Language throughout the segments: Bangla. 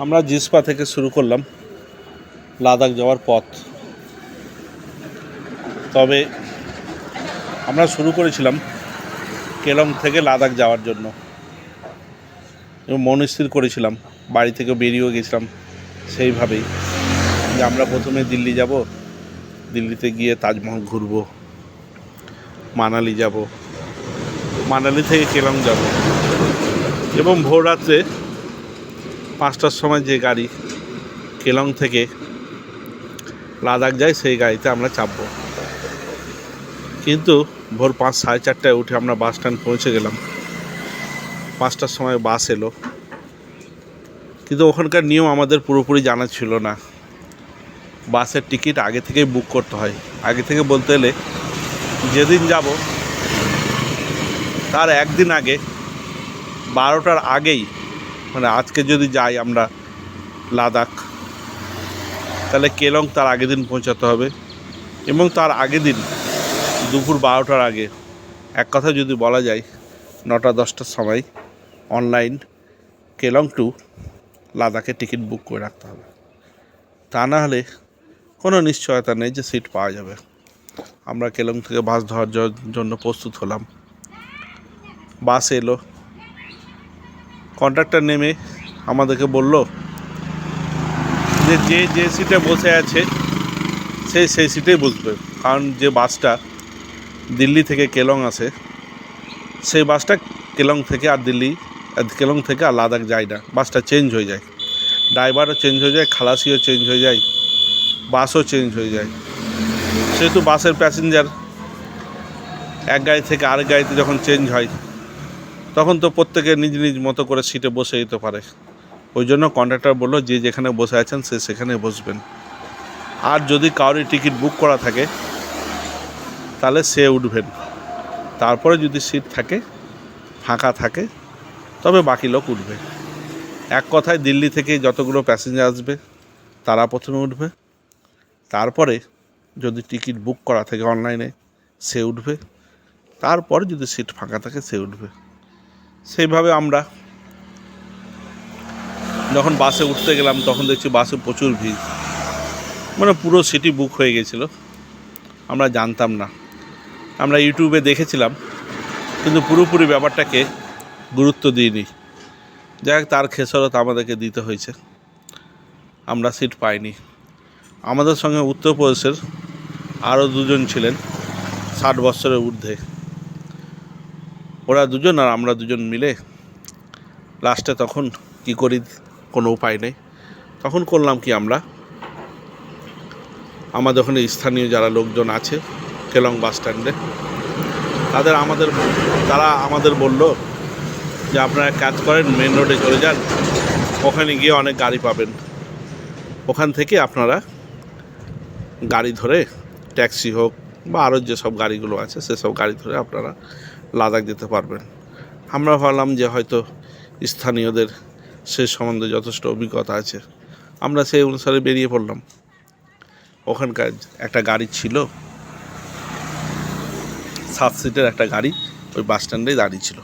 আমরা জিসপা থেকে শুরু করলাম লাদাখ যাওয়ার পথ। তবে আমরা শুরু করেছিলাম কেলং থেকে লাদাখ যাওয়ার জন্য এবং মন স্থির করেছিলাম, বাড়ি থেকে বেরিয়েও গেছিলাম সেইভাবেই যে আমরা প্রথমে দিল্লি যাব, দিল্লিতে গিয়ে তাজমহল ঘুরব, মানালি যাব, মানালি থেকে কেলং যাব এবং ভোর রাত্রে 5টার সময় যে গাড়ি কেলং থেকে লাদাখ যায় সেই গাড়িতে আমরা চাপব। কিন্তু ভোর 5 সাড়ে 4টায় উঠে আমরা বাস স্ট্যান্ড পৌঁছে গেলাম। 5টার সময় বাস এলো, কিন্তু ওখানকার নিয়ম আমাদের পুরোপুরি জানা ছিল না। বাসের টিকিট আগে থেকেই বুক করতে হয়। আগে থেকে বলতে গেলে যেদিন যাব তার একদিন আগে 12টার আগেই, মানে আজকে যদি যাই আমরা লাদাখ, তাহলে কেলং তার আগের দিন পৌঁছাতে হবে এবং তার আগের দিন দুপুর 12টার আগে, এক কথা যদি বলা যায় 9টা 10টার সময় অনলাইন কেলং টু লাদাখের টিকিট বুক করে রাখতে হবে। তা না হলে কোনো নিশ্চয়তা নেই যে সিট পাওয়া যাবে। আমরা কেলং থেকে বাস ধরার জন্য প্রস্তুত হলাম। বাস এলো, কন্ডাক্টর নেমে আমাদেরকে বলল যে যে সিটে বসে আছে সেই সিটেই বসবে, কারণ যে বাসটা দিল্লি থেকে কেলং আসে সেই বাসটা কেলং থেকে আর লাদাখ যায় না। বাসটা চেঞ্জ হয়ে যায়, ড্রাইভারও চেঞ্জ হয়ে যায়, খালাসিও চেঞ্জ হয়ে যায়, বাসও চেঞ্জ হয়ে যায়। সেহেতু বাসের প্যাসেঞ্জার এক গাড়ি থেকে আরেক গাড়িতে যখন চেঞ্জ হয় তখন তো প্রত্যেকে নিজ নিজ মতো করে সিটে বসে যেতে পারে। ওই জন্য কন্ডাক্টর বললো যে যেখানে বসে আছেন সেখানে বসবেন। আর যদি কারোর টিকিট বুক করা থাকে তাহলে সে উঠবেন, তারপরে যদি সিট থাকে ফাঁকা থাকে তবে বাকি লোক উঠবে। এক কথায় দিল্লি থেকে যতগুলো প্যাসেঞ্জার আসবে তারা প্রথমে উঠবে, তারপরে যদি টিকিট বুক করা থাকে অনলাইনে সে উঠবে, তারপরে যদি সিট ফাঁকা থাকে সে উঠবে। সেইভাবে আমরা যখন বাসে উঠতে গেলাম তখন দেখছি বাসে প্রচুর ভিড়, মানে পুরো সিটি বুক হয়ে গেছিলো। আমরা জানতাম না, আমরা ইউটিউবে দেখেছিলাম কিন্তু পুরোপুরি ব্যাপারটাকে গুরুত্ব দিইনি। যাই হোক, তার খেসারত আমাদেরকে দিতে হয়েছে, আমরা সিট পাইনি। আমাদের সঙ্গে উত্তরপ্রদেশের আরও দুজন ছিলেন 60 বছরের ঊর্ধ্বে। ওরা দুজন আর আমরা দুজন মিলে লাস্টে তখন কি করি, কোনো উপায় নেই, তখন করলাম কি, আমরা আমাদের ওখানে স্থানীয় যারা লোকজন আছে কেলং বাস স্ট্যান্ডে তারা আমাদের বলল যে আপনারা কাজ করেন, মেন রোডে চলে যান, ওখানে গিয়ে অনেক গাড়ি পাবেন, ওখান থেকে আপনারা গাড়ি ধরে ট্যাক্সি হোক বা আরও যেসব গাড়িগুলো আছে সেসব গাড়ি ধরে আপনারা লাদাখ যেতে পারবেন। আমরা ভাবলাম যে হয়তো স্থানীয়দের সে সম্বন্ধে যথেষ্ট অভিজ্ঞতা আছে, আমরা সেই অনুসারে বেরিয়ে পড়লাম। ওখানকার একটা গাড়ি ছিল, 7 সিটের একটা গাড়ি ওই বাস স্ট্যান্ডেই দাঁড়িয়ে ছিল।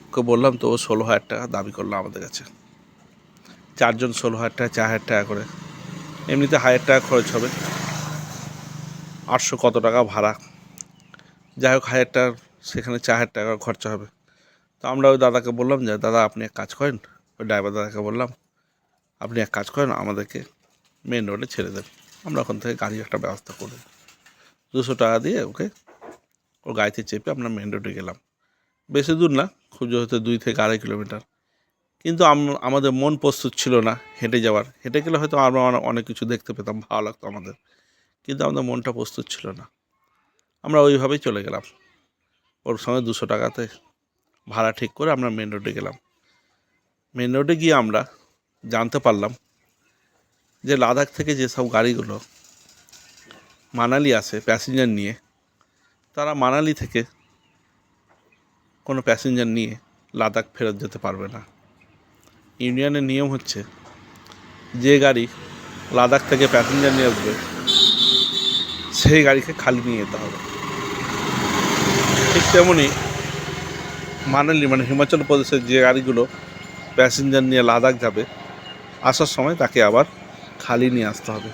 ওকে বললাম, তো ও 16,000 টাকা দাবি করলো আমাদের কাছে। 4 জন 16,000 টাকা, 4,000 টাকা করে, এমনিতে 1,000 টাকা খরচ হবে, 800 কত টাকা ভাড়া, যাই হোক 1,000 টাকা, সেখানে 4,000 টাকা খরচা হবে। তো আমরা ওই দাদাকে বললাম যে দাদা আপনি এক কাজ করেন, ওই ড্রাইভার দাদাকে বললাম আপনি এক কাজ করেন, আমাদেরকে মেন রোডে ছেড়ে দেন, আমরা ওখান থেকে গাড়ির একটা ব্যবস্থা করব। 200 টাকা দিয়ে ওকে ওর গাড়িতে চেপে আমরা মেন রোডে গেলাম। বেশি দূর না, খুব জোর হতে 2 থেকে 2.5 কিলোমিটার। কিন্তু আমাদের মন প্রস্তুত ছিল না হেঁটে যাওয়ার। হেঁটে গেলে হয়তো আমরা অনেক কিছু দেখতে পেতাম, ভালো লাগতো আমাদের, কিন্তু আমাদের মনটা প্রস্তুত ছিল না। আমরা ওইভাবেই চলে গেলাম, ওর সঙ্গে 200 টাকাতে ভাড়া ঠিক করে আমরা মেন রোডে গেলাম। মেন রোডে গিয়ে আমরা জানতে পারলাম যে লাদাখ থেকে যেসব গাড়িগুলো মানালি আসে প্যাসেঞ্জার নিয়ে, তারা মানালি থেকে কোনো প্যাসেঞ্জার নিয়ে লাদাখ ফেরত যেতে পারবে না। ইউনিয়নের নিয়ম হচ্ছে যে গাড়ি লাদাখ থেকে প্যাসেঞ্জার নিয়ে আসবে সেই গাড়িকে খালি নিয়ে যেতে হবে। ঠিক তেমনই মানালি, মানে হিমাচল প্রদেশের যে গাড়িগুলো প্যাসেঞ্জার নিয়ে লাদাখ যাবে, আসার সময় তাকে আবার খালি নিয়ে আসতে হবে।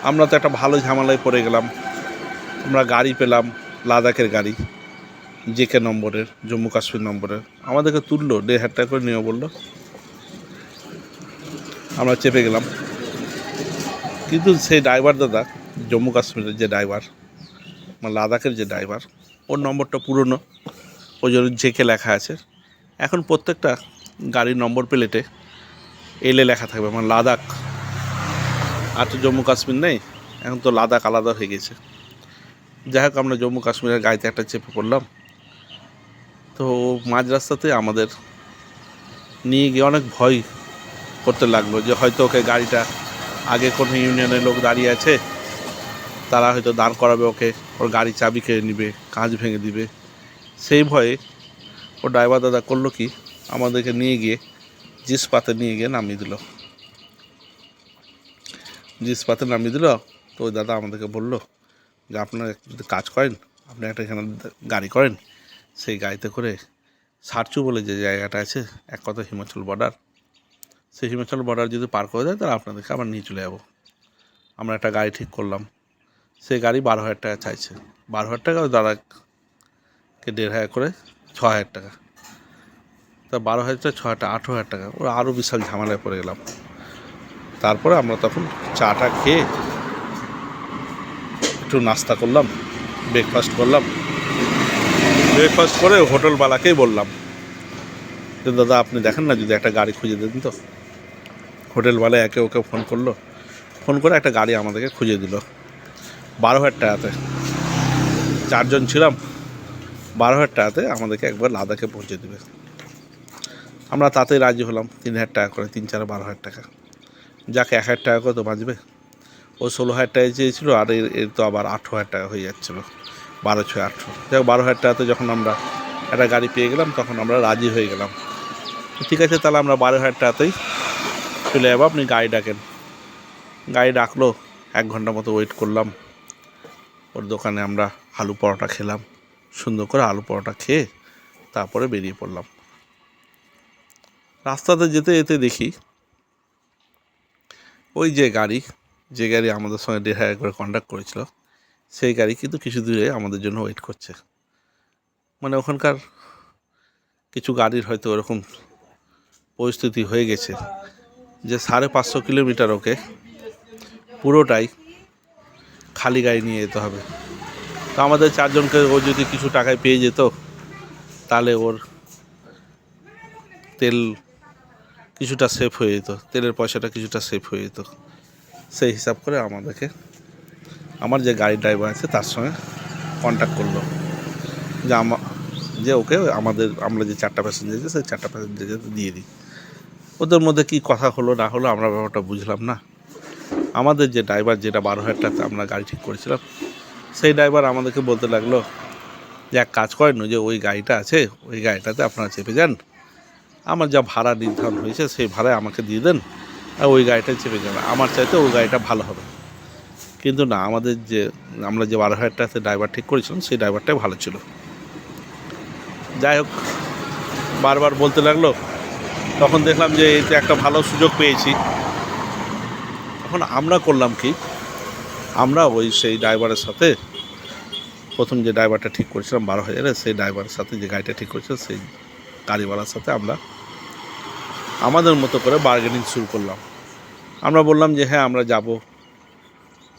আমরা তো একটা ভালো ঝামেলায় পড়ে গেলাম। আমরা গাড়ি পেলাম, লাদাখের গাড়ি, জেকে নম্বরের, জম্মু কাশ্মীর নম্বরের। আমাদেরকে তুললো, 1,500 টাকা করে নিয়ে বললো। আমরা চেপে গেলাম, কিন্তু সেই ড্রাইভার দাদা, জম্মু কাশ্মীরের যে ড্রাইভার, মানে লাদাখের যে ড্রাইভার, ওর নম্বরটা পুরনো, ওই জন্য জেকে লেখা আছে। এখন প্রত্যেকটা গাড়ির নম্বর প্লেটে এলে লেখা থাকবে, মানে লাদাখ। আর তো জম্মু কাশ্মীর নেই, এখন তো লাদাখ আলাদা হয়ে গেছে। যাই হোক, আমরা জম্মু কাশ্মীরের গাড়িতে একটা চেপে পড়লাম। তো মাঝ রাস্তাতে আমাদের নিয়ে গিয়ে অনেক ভয় করতে লাগলো যে হয়তো ওকে গাড়িটা আগে কোনো ইউনিয়নের লোক দাঁড়িয়ে আছে, তারা হয়তো দাঁড় করাবে ওকে, ওর গাড়ি চাবি খেয়ে নেবে, কাঁচ ভেঙে দিবে। সেই ভয়ে ও ড্রাইভার দাদা করলো কি, আমাদেরকে নিয়ে গিয়ে জিসপাতে নিয়ে গিয়ে নামিয়ে দিল। জিসপাতে নামিয়ে দিল। তো ওই দাদা আমাদেরকে বললো যে আপনারা যদি কাজ করেন, আপনি একটা এখানে গাড়ি করেন, সেই গাড়িতে করে সারচু বলে যে জায়গাটা আছে, এক কথা হিমাচল বর্ডার, সেই হিমাচল বর্ডার যদি পার করে দেয় তাহলে আপনাদেরকে আবার নিয়ে চলে যাবো। আমরা একটা গাড়ি ঠিক করলাম। সেই গাড়ি 12,000 টাকা চাইছে। 12,000 টাকা, ওই দাদাকে 1,500 করে 6,000 টাকা। তা 12,000 টাকা 6,000 টাকা, 18,000 টাকা। ওরা আরও বিশাল ঝামেলায় পড়ে গেলাম। তারপরে আমরা তখন চাটা খেয়ে একটু নাস্তা করলাম, ব্রেকফাস্ট করলাম। ব্রেকফাস্ট করে হোটেলওয়ালাকেই বললাম যে দাদা আপনি দেখেন না, যদি একটা গাড়ি খুঁজে দেন তো। হোটেলওয়ালা একে ওকে ফোন করলো, ফোন করে একটা গাড়ি আমাদেরকে খুঁজে দিল 12,000 টাকাতে। 4 জন ছিলাম, 12,000 টাকাতে আমাদেরকে একবার লাদাখে পৌঁছে দেবে। আমরা তাতেই রাজি হলাম। 3,000 টাকা করে, 3 4 12,000 টাকা। যাকে 1,000 টাকা করে তো বাঁচবে। ও 16,000 টাকা চেয়েছিল, আর এর তো আবার 18,000 টাকা হয়ে যাচ্ছিলো। 12 6 18, যাই হোক 12,000 টাকাতে যখন আমরা একটা গাড়ি পেয়ে গেলাম, তখন আমরা রাজি হয়ে গেলাম। ঠিক আছে, তাহলে আমরা 12,000 টাকাতেই চলে যাবো, আপনি গাড়ি ডাকেন। গাড়ি ডাকলো, 1 ঘন্টা মতো ওয়েট করলাম। ওর দোকানে আমরা আলু পরোটা খেলাম। সুন্দর করে আলু পরোটা খেয়ে তারপরে বেরিয়ে পড়লাম। রাস্তাতে যেতে যেতে দেখি ওই যে গাড়ি আমাদের সঙ্গে 1,500 করে কন্ট্যাক্ট করেছিল, সেই গাড়ি কিন্তু কিছু দূরে আমাদের জন্য ওয়েট করছে। মানে ওখানকার কিছু গাড়ির হয়তো ওরকম পরিস্থিতি হয়ে গেছে যে 550 কিলোমিটার ওকে পুরোটাই খালি গাড়ি নিয়ে যেতে হবে। তো আমাদের 4 জনকে ও যদি কিছু টাকায় পেয়ে যেত, তাহলে ওর তেল কিছুটা সেফ হয়ে যেত, তেলের পয়সাটা কিছুটা সেফ হয়ে যেত। সেই হিসাব করে আমাদেরকে, আমার যে গাড়ি ড্রাইভার আছে তার সঙ্গে কন্ট্যাক্ট করলো যে ওকে আমরা যে 4টা প্যাসেঞ্জার আছে সেই 4টা প্যাসেঞ্জার দিয়ে দিই। ওদের মধ্যে কী কথা হলো না হলো আমরা ব্যাপারটা বুঝলাম না। আমাদের যে ড্রাইভার, যেটা 12,000 টাকাতে আমরা গাড়ি ঠিক করেছিলাম, সেই ড্রাইভার আমাদেরকে বলতে লাগলো যে এক কাজ করেন, যে ওই গাড়িটা আছে, ওই গাড়িটাতে আপনারা চেপে যান, আমার যা ভাড়া নির্ধারণ হয়েছে সেই ভাড়ায় আমাকে দিয়ে দেন, আর ওই গাড়িটায় চেপে যাবে। আমার চাইতে ওই গাড়িটা ভালো হবে। কিন্তু না, আমরা যে 12,000 টাকাতে ড্রাইভার ঠিক করেছিলাম, সেই ড্রাইভারটাই ভালো ছিল। যাই হোক, বারবার বলতে লাগলো। তখন দেখলাম যে এতে একটা ভালো সুযোগ পেয়েছি। তখন আমরা করলাম কি, আমরা সেই ড্রাইভারের সাথে, প্রথম যে ড্রাইভারটা ঠিক করেছিলাম 12,000, সেই ড্রাইভারের সাথে যে গাড়িটা ঠিক করেছিলাম, সেই গাড়িওয়ালার সাথে আমরা আমাদের মতো করে বার্গেনিং শুরু করলাম। আমরা বললাম যে হ্যাঁ আমরা যাব,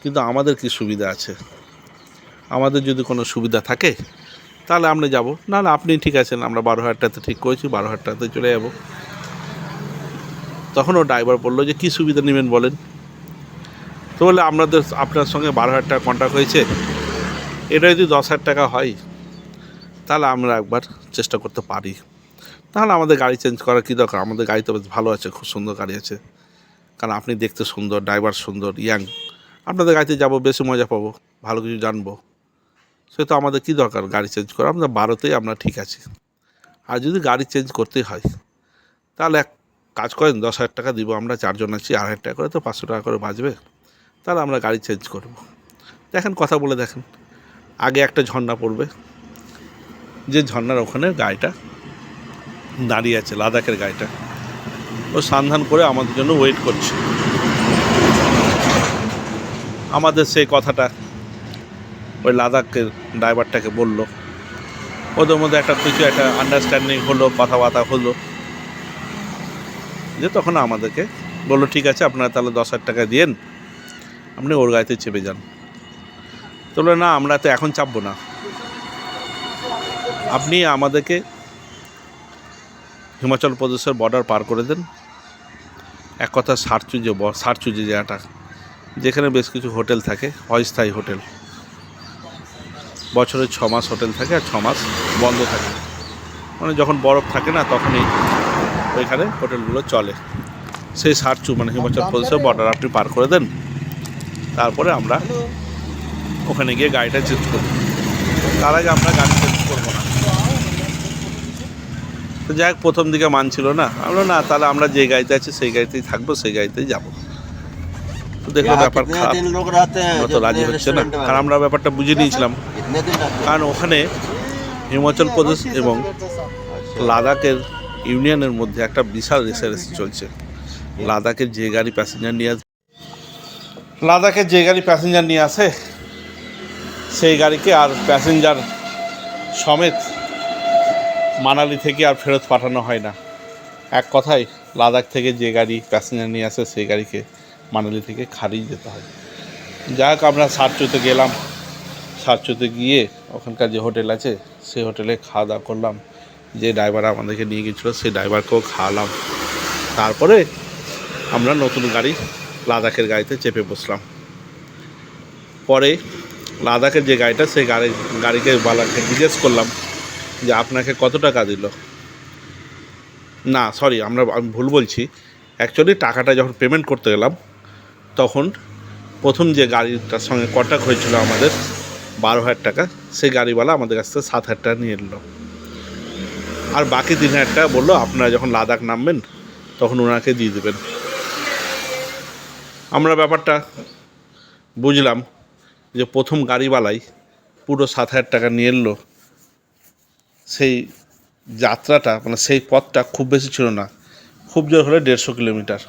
কিন্তু আমাদের কি সুবিধা আছে, আমাদের যদি কোনো সুবিধা থাকে তাহলে আমরা যাব, নাহলে আপনি ঠিক আছেন, আমরা 12,000 টাকাতে ঠিক করেছি, 12,000 টাকাতে চলে যাব। তখন ও ড্রাইভার বললো যে কী সুবিধা নেবেন বলেন। তো বলে আপনার সঙ্গে 12,000 টাকা কন্ট্যাক্ট হয়েছে, এটা যদি 10,000 টাকা হয় তাহলে আমরা একবার চেষ্টা করতে পারি। তাহলে আমাদের গাড়ি চেঞ্জ করার কী দরকার, আমাদের গাড়ি তো বেশ ভালো আছে, খুব সুন্দর গাড়ি আছে। কারণ আপনি দেখতে সুন্দর, ড্রাইভার সুন্দর, ইয়াং, আপনাদের গাড়িতে যাব, বেশি মজা পাবো, ভালো কিছু জানবো। সে তো আমাদের কী দরকার গাড়ি চেঞ্জ করা, আমরা 12তেই আমরা ঠিক আছি। আর যদি গাড়ি চেঞ্জ করতেই হয় তাহলে এক কাজ করেন, 10,000 টাকা দিব, আমরা 4 জন আছি, 2,500 টাকা করে তো 500 টাকা করে বাঁচবে, তাহলে আমরা গাড়ি চেঞ্জ করব। দেখেন, কথা বলে দেখেন। আগে একটা ঝর্ণা পড়বে, যে ঝর্ণার ওখানে গাড়িটা দাঁড়িয়ে আছে, লাদাখের গাড়িটা ও স্নান করে আমাদের জন্য ওয়েট করছে। আমাদের সেই কথাটা ওই লাদাখের ড্রাইভারটাকে বলল, ওদের মধ্যে কিছু একটা আন্ডারস্ট্যান্ডিং হলো, কথাবার্তা হলো, যে তখন আমাদেরকে বললো ঠিক আছে আপনারা তাহলে 10,000 টাকা দিয়েন, আপনি ওর গাড়িতে চেপে যান। তো বললো না আমরা তো এখন চাপবো না, আপনি আমাদেরকে হিমাচল প্রদেশের বর্ডার পার করে দেন। এক কথা সারচু যে জায়গাটা, যেখানে বেশ কিছু হোটেল থাকে, অস্থায়ী হোটেল, বছরে 6 মাস হোটেল থাকে আর 6 মাস বন্ধ থাকে, মানে যখন বরফ থাকে না তখনই ওইখানে হোটেলগুলো চলে। সেই সারচু মানে হিমাচল প্রদেশের বর্ডার আপনি পার করে দেন, তারপরে আমরা ওখানে গিয়ে গাড়িটা চেঞ্জ করব। তার আগে আমরা গাড়ি চেঞ্জ করবো না। তো যাই হোক, প্রথম দিকে মানছিল না, আমরা না তাহলে আমরা যে গাড়িতে আছি সেই গাড়িতেই থাকবো, সেই গাড়িতেই যাবো। তো দেখলো ব্যাপার খারাপ, আমরা তো রাজি হচ্ছে না, কারণ আমরা ব্যাপারটা বুঝে নিয়েছিলাম। কারণ ওখানে হিমাচল প্রদেশ এবং লাদাখের ইউনিয়নের মধ্যে একটা বিশাল রেসারেসি চলছে। লাদাখের যে গাড়ি প্যাসেঞ্জার নিয়ে আসে সেই গাড়িকে আর প্যাসেঞ্জার সমেত মানালি থেকে আর ফেরত পাঠানো হয় না। এক কথায় লাদাখ থেকে যে গাড়ি প্যাসেঞ্জার নিয়ে আসে সেই গাড়িকে মানালি থেকে খারিজ যেতে হয়। যাই হোক, আমরা সারচুতে গেলাম। সারচুতে গিয়ে ওখানকার যে হোটেল আছে সেই হোটেলে খাওয়া দাওয়া করলাম। যে ড্রাইভার আমাদেরকে নিয়ে গেছিলো সেই ড্রাইভারকেও খাওয়ালাম। তারপরে আমরা নতুন গাড়ি লাদাখের গাড়িতে চেপে বসলাম। পরে লাদাখের যে গাড়িটা সেই গাড়িকে বালাকে জিজ্ঞেস করলাম যে আপনাকে কত টাকা দিল। না সরি, আমি ভুল বলছি। অ্যাকচুয়ালি টাকাটা যখন পেমেন্ট করতে গেলাম তখন প্রথম যে গাড়িটার সঙ্গে কন্ট্যাক্ট হয়েছিল আমাদের 12,000 টাকা, সেই গাড়িওয়ালা আমাদের কাছ থেকে 7,000 টাকা নিয়ে নিল। আর বাকি 3,000 টাকা বললো আপনারা যখন লাদাখ নামবেন তখন ওনাকে দিয়ে দেবেন। আমরা ব্যাপারটা বুঝলাম যে প্রথম গাড়িওয়ালাই পুরো 7,000 টাকা নিয়ে এলো। সেই যাত্রাটা মানে সেই পথটা খুব বেশি ছিল না, খুব জোর হলে 150 কিলোমিটার।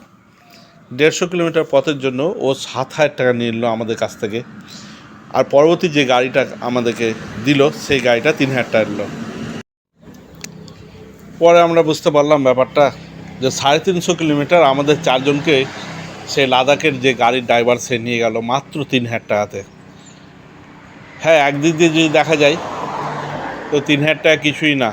150 কিলোমিটার পথের জন্য ও 7,000 টাকা নিয়ে নিল আমাদের কাছ থেকে। আর পরবর্তী যে গাড়িটা আমাদেরকে দিল সেই গাড়িটা 3,000 টাকা নিল। পরে আমরা বুঝতে পারলাম ব্যাপারটা যে 350 কিলোমিটার আমাদের 4 জনকে সেই লাদাখের যে গাড়ির ড্রাইভার সে নিয়ে গেল মাত্র 3,000 টাকাতে। হ্যাঁ, একদিক দিয়ে যদি দেখা যায় তো 3,000 টাকা কিছুই না,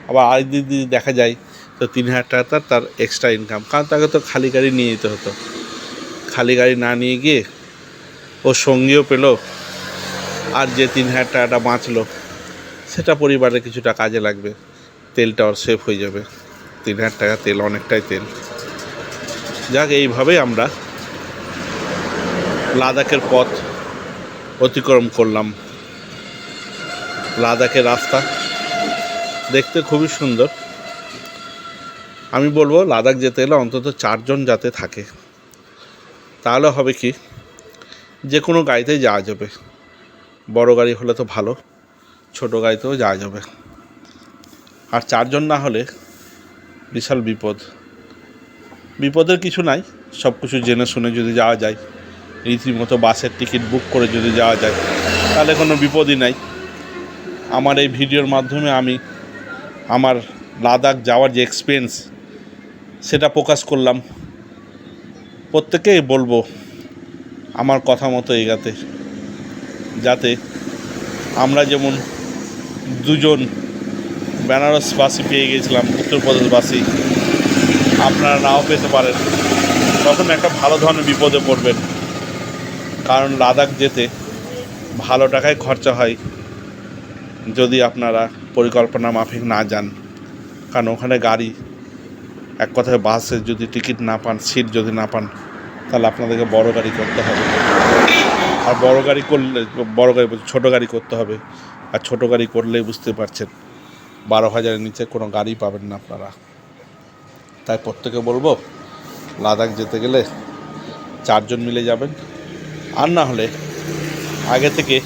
আবার আরেক দিক দিয়ে দেখা যায় তো 3,000 টাকা তার এক্সট্রা ইনকাম। কারণ তাকে তো খালি গাড়ি নিয়ে যেতে হতো, খালি গাড়ি না নিয়ে গিয়ে ও সঙ্গীও পেল, আর যে 3,000 টাকাটা বাঁচলো সেটা পরিবারের কিছুটা কাজে লাগবে, তেলটা ওর সেভ হয়ে যাবে। 3,000 টাকা তেল অনেকটাই তেল। যাক, এইভাবেই আমরা লাদাখের পথ অতিক্রম করলাম। লাদাখের রাস্তা দেখতে খুবই সুন্দর। আমি বলবো লাদাখ যেতে গেলে অন্তত 4 জন যাতে থাকে, তাহলে হবে কি যে কোনো গাড়িতেই যাওয়া যাবে। বড় গাড়ি হলে তো ভালো, ছোট গাড়িতেও যাওয়া যাবে। আর 4 জন না হলে বিশাল বিপদের কিছু নাই, সব কিছু জেনে শুনে যদি যাওয়া যায়, রীতিমতো বাসের টিকিট বুক করে যদি যাওয়া যায় তাহলে কোনো বিপদই নাই। আমার এই ভিডিওর মাধ্যমে আমি আমার লাদাখ যাওয়ার যে এক্সপিরিয়েন্স সেটা প্রকাশ করলাম। প্রত্যেকেই বলবো আমার কথা মতো এগাতে, যাতে আমরা যেমন 2 জন বেনারসবাসী পেয়ে গেছিলাম, উত্তরপ্রদেশবাসী, আপনারা নাও পেতে পারেন, তখন একটা ভালো ধরনের বিপদে পড়বেন। কারণ লাদাখ যেতে ভালো টাকায় খরচা হয় যদি আপনারা পরিকল্পনা মাফিক না যান। কারণ ওখানে গাড়ি, এক কথায় বাসের যদি টিকিট না পান, সিট যদি না পান, তাহলে আপনাদেরকে বড় গাড়ি করতে হবে। আর বড় গাড়ি করলে ছোটো গাড়ি করতে হবে। আর ছোটো গাড়ি করলেই বুঝতে পারছেন 12,000-এর নিচে কোনো গাড়ি পাবেন না আপনারা। তাই প্রত্যেকে বলবো লাদাখ যেতে গেলে 4 জন মিলে যাবেন। আর না হলে আগে থেকে